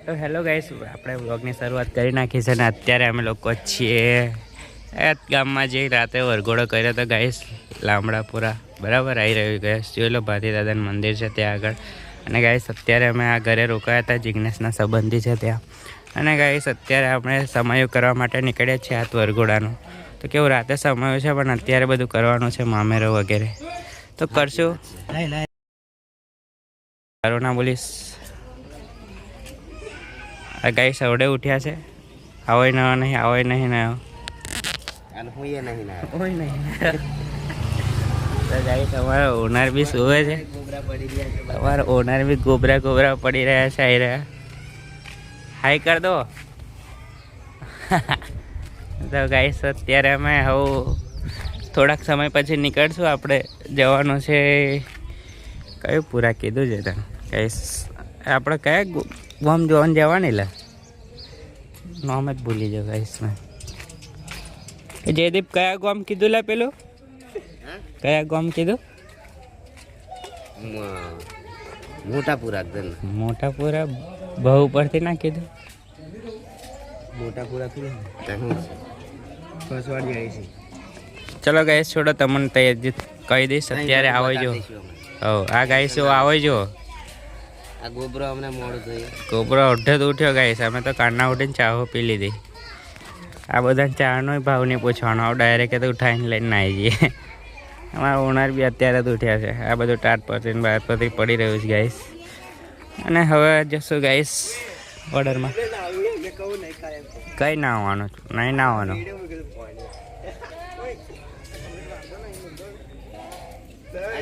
તો hello guys, આપણે વ્લોગની શરૂઆત કરી નાખી છે ને અત્યારે અમે લોકો છીએ ગામમાં જે રાતે વરઘોડો કર્યો હતો ગાઈસ લામડાપુરા બરાબર આવી રહ્યું ગાઈસ જોઈ લો ભાતી દાદાનું મંદિર છે ત્યાં આગળ. અને ગાઈસ અત્યારે અમે આ ઘરે રોકાયા હતા, જિજ્ઞેશના સંબંધી છે ત્યાં. અને ગાઈસ અત્યારે આપણે સમયો કરવા માટે નીકળ્યા છીએ આ વરઘોડાનું. તો કેવું રાતે સમયો છે પણ અત્યારે બધું કરવાનું છે મામેરો વગેરે તો કરશું. સારું ના બોલીશ. ગાઈસ અવડે ઉઠ્યા છે, આવો નહીં આવો નહીં ના તો ગાઈસ અમારો ઓનર બી સુવે છે, અમારા ઓનર બી ગોબરા પડી રહ્યા છે. આવી રહ્યા હાઈ કર દો. તો ગાઈસ અત્યારે અમે હવે થોડાક સમય પછી નીકળશું. આપણે જવાનું છે કયું પૂરા કીધું છે તને ગાઈસ, આપણે કયા ગોમ જોવાનું જવાની લે નામ જ ભૂલી જાવ ગાઈસ મેં. જયદીપ કયા ગોમ કીધું લે પેલું કયા ગોમ કીધું? મોટાપુરા બહુ ઉપરથી ના કીધું. ચલો ગાઈસ છોડો, તમને તૈયાર કહી દઈશ અત્યારે આવજો. આ ગાઈસ આવજો. આ ગોબરો અમને મોડું થયું. ગોબરો અડધે તો ઉઠ્યો ગાઈસ, અમે તો કારના ઉઠીને ચાહો પી લીધી. આ બધા ચાનો ભાવ નહીં પૂછવાનો, ડાયરેક્ટ તો ઉઠાવીને લઈને ના આવી જઈએ. અમારા ઓનર બી અત્યારે જ ઉઠ્યા છે. આ બધું ટાટ પરથી બહાર પરથી પડી રહ્યું છે ગાઈસ. અને હવે જશું ગાઈસ ઓર્ડરમાં. કઈ ના આવવાનું નહીં ના આવવાનું.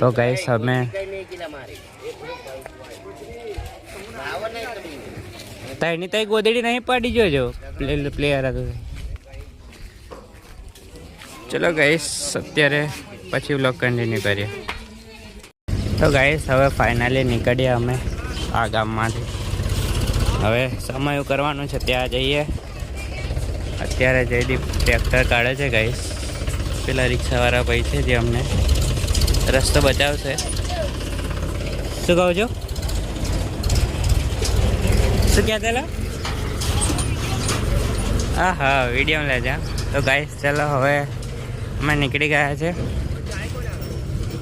તો ગાઈસ અમે તઈની તઈ ગોદડી નહીં પડી જોજો પ્લેયર હતું. ચલો ગાઈસ અત્યારે પછી વ્લોગ કન્ટિન્યુ કરીએ. તો ગાઈસ હવે ફાઇનલી નીકળીએ અમે આ ગામમાંથી. હવે સમય કરવાનું છે ત્યાં જઈએ. અત્યારે જયદીપ ટ્રેક્ટર કાઢે છે ગાઈસ, પેલા રિક્ષાવાળા ભાઈ છે જે અમને રસ્તો બચાવશે. શું કહું છો? શું કહેતા? હા હા વિડીયો લેજા. તો ગાઈસ ચલો હવે અમે નીકળી ગયા છે.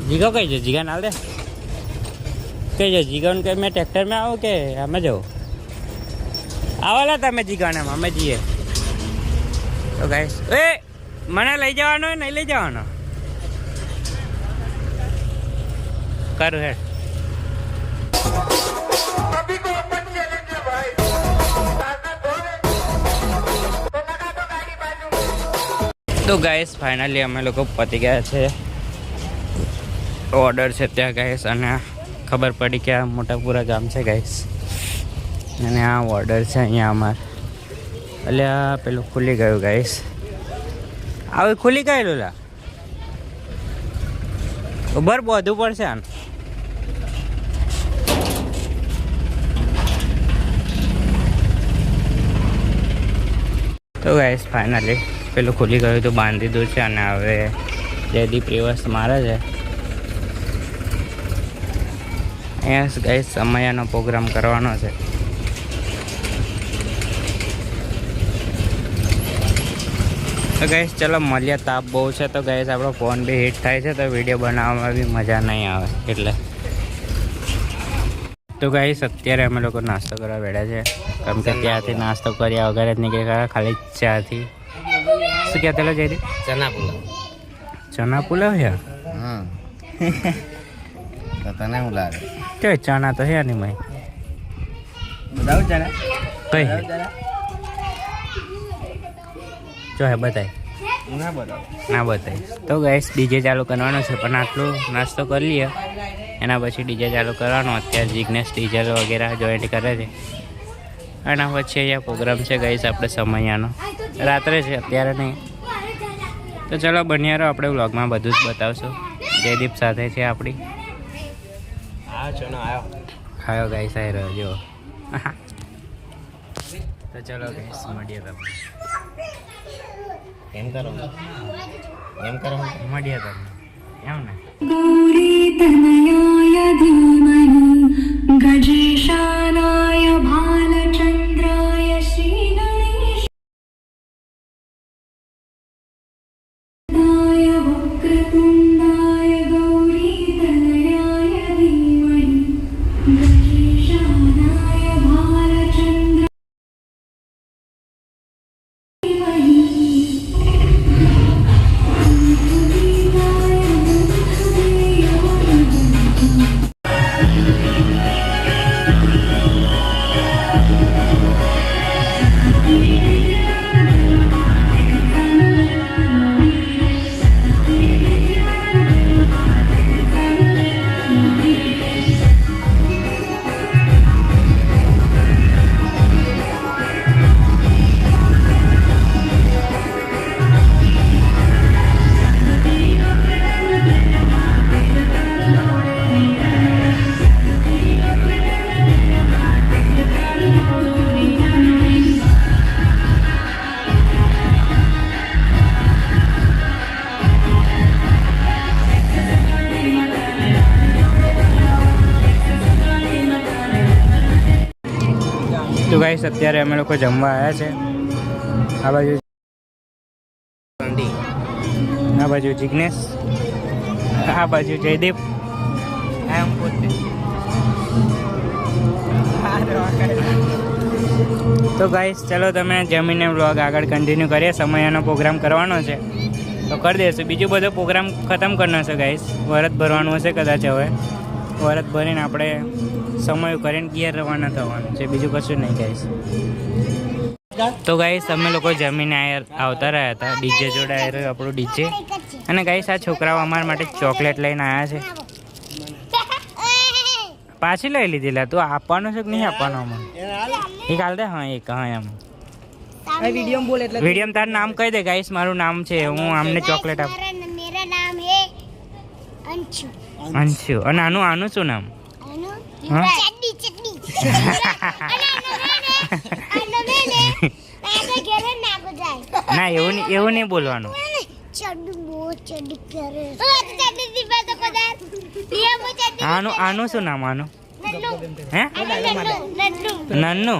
જીગો કઈ છે? જીગા ના દે કઈ છે? જીગાને કે મેં ટ્રેક્ટરમાં આવું કે અમે જાઉં? આવેલા તમે જીગાને, અમે જઈએ. તો ગાઈસ એ મને લઈ જવાનો નહીં લઈ જવાનો કરું હેડ. તો ગાઈસ ફાઇનલી અમે લોકો પતી ગયા છે. ઓર્ડર છે ત્યાં ગાઈસ, અને ખબર પડી કે આ મોટાપુરા ગામ છે ગાઈસ, અને આ ઓર્ડર છે અહીંયા અમારે. એટલે આ પેલું ખુલી ગયું ગાઈસ. હવે ખુલી ગયેલું લા ઉભર બધું પડશે આને. તો ગાઈસ ફાઇનલી પેલું ખુલી ગયું તો બાંધી દીધું છે. અને હવે જયદીપ રિવર્સ મારે છે. અહીંયા ગાઈસ સમયાનો પ્રોગ્રામ કરવાનો છે. તો ગાઈસ ચલો મળીએ. તાપ બહુ છે તો ગાઈસ આપણો ફોન બી હીટ થાય છે, તો વિડીયો બનાવવામાં બી મજા નહીં આવે એટલે. તો ગાઈસ અત્યારે અમે લોકો નાસ્તો કરવા બેઠા છે, કેમ કે ત્યાંથી નાસ્તો કર્યા વગર જ નીકળી ગયા ખાલી ચાથી. શું કહેતા લો જયદીપ? ચણા પુલાવ છે. તને શું લાગે? કે ચણા તો છે નહીં ભાઈ. બતાવું ચણા કઈ જો હે બતાય ના બતાય. તો ગાઈસ ડીજે ચાલુ કરવાનો છે, પણ આટલું નાસ્તો કરી લઈએ એના પછી ડીજે ચાલુ કરવાનો. અત્યારે જિજ્ઞેશ ડીજે વગેરે જોઈન્ટ કરે છે. એના પછી અહીંયા પ્રોગ્રામ છે ગાઈસ આપણે સમયાનો, રાત્રે છે અત્યારે નહીં. તો ચલો બન્યા રહો, આપણે વ્લોગમાં બધું જ બતાવશું. જયદીપ સાથે છે આપણી. આવ્યો ગાઈસ આવી રહ્યો જો. તો ચલો ગાઈસ મળીએ તમે. એમ કરો મળીએ તમે એમ ને. गौरी तनयाय धीमहि गजेशानाय भालचन्द्र તો ગાઈસ અત્યારે અમે લોકો જમવા આવ્યા છે. આ બાજુ આ બાજુ જિગ્નેશ, આ બાજુ જયદીપ, એમ પોતે. તો ગાઈસ ચલો તમે જમીને વ્લોગ આગળ કન્ટિન્યુ કરીએ. સમયનો પ્રોગ્રામ કરવાનો છે તો કરી દઈશું. બીજું બધો પ્રોગ્રામ ખતમ કરવાનો છે ગાઈસ. વરત ભરવાનું હશે કદાચ. હવે વરત ભરીને આપણે સમય કરીને ઘેર રવાના થવાનું છે, બીજું કશું નહીં ગાઈસ. તો ગાઈસ અમે લોકો જમીને આવતા રહ્યા હતા. ડીજે જોડે આવી રહ્યું આપણું ડીજે. અને ગાઈસ આ છોકરાઓ અમારા માટે ચોકલેટ લઈને આવ્યા છે. પાછી લઈ લીધી લે. તું આપવાનો છે કે નહીં આપવાનો? અમને એક હાલ દે. હા એક. હા એમ વિડીયો તારું નામ કહી દે ગાઈસ. મારું નામ છે, હું આમને ચોકલેટ આપ. અંશુ. અને આનું શું નામ? ના એવું નહીં બોલવાનું. આનું શું નામ? આનું હે નન્નુ.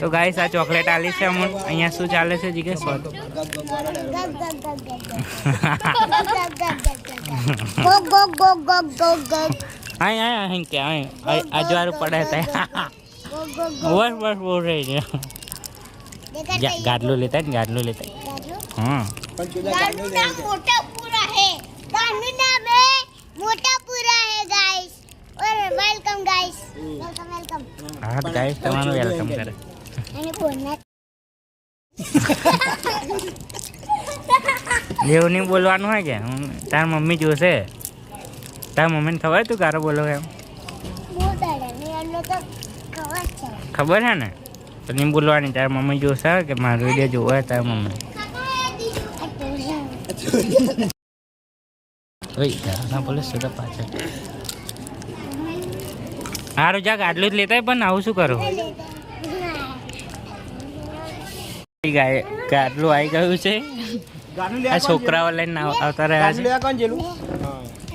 તો ગાઈસ આ ચોકલેટ આલી છે અમુક. અહીંયા શું ચાલે છે જીગેશ? અજવાળું પડે બસ બોલ રહી છે. ગાડલું લેતા ને ગાડલું લેતા. હા હા ગાઈસ તમારું વેલકમ કરે. એવું નહીં બોલવાનું હોય કે તાર મમ્મી જોશે. તાર મમ્મીને ખબર તું કારો બોલો એમ? ખબર છે ને? તો નહીં બોલવાની. તાર મમ્મી જોશે કે મારો વિડીયો જોવો તાર મમ્મી. ના બોલે તો પાછળ સારું જાગ આટલું જ લેતા. પણ આવું શું કરું? ગાટલું આવી ગયું છે. આ છોકરાઓ લઈને આવતા રહ્યા છે.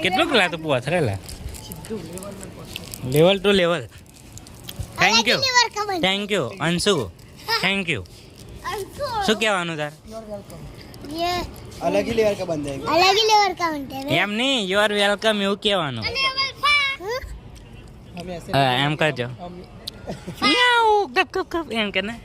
કેટલું કલા તો પથરેલા level to level. Thank you Anshu. Thank you. શું કહેવાનું તાર? अलग ही लेवल का बन जाएगा. अलग ही लेवल का बनते हैं. એમ નહીં યુ આર વેલકમ એવું કહેવાનું. એમ કરજો. એમ કે ને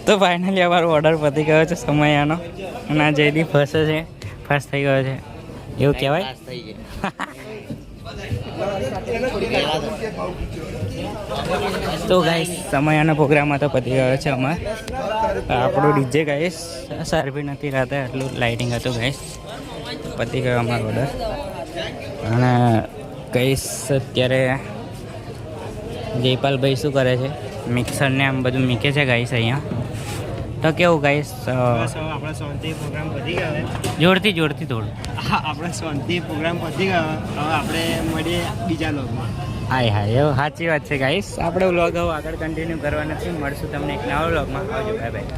તો ફાઇનલી અમારો ઓર્ડર પતી ગયો છે સમયાનો. અને આ જયદી ફસે છે, ફાસ થઈ ગયો છે એવું કહેવાય. તો ગાઈસ સમયાનો પ્રોગ્રામ તો પતી ગયો છે અમારે. આપણું ડીજે ગાઈસ સારભી નથી રાતે એટલું લાઇટિંગ હતું ગાઈસ. પતી ગયો અમારો ઓર્ડર. અને કહીશ અત્યારે જયપાલભાઈ શું કરે છે? મિક્સરને આમ બધું મૂકે છે ગાઈસ અહીંયા. તો કેવું ગાઈસ? આપણા શાંતિ પ્રોગ્રામ પતી ગયો. જોરથી થોડું. આપણા શાંતિ પ્રોગ્રામ પતી ગયો. હવે આપણે મળીએ બીજા લોગમાં. હા એવું સાચી વાત છે ગાઈસ. આપણે વ્લોગ હવે આગળ કન્ટિન્યુ કરવાના છે. મળશું તમને એક નવા વ્લોગમાં. આવજો, બાય બાય.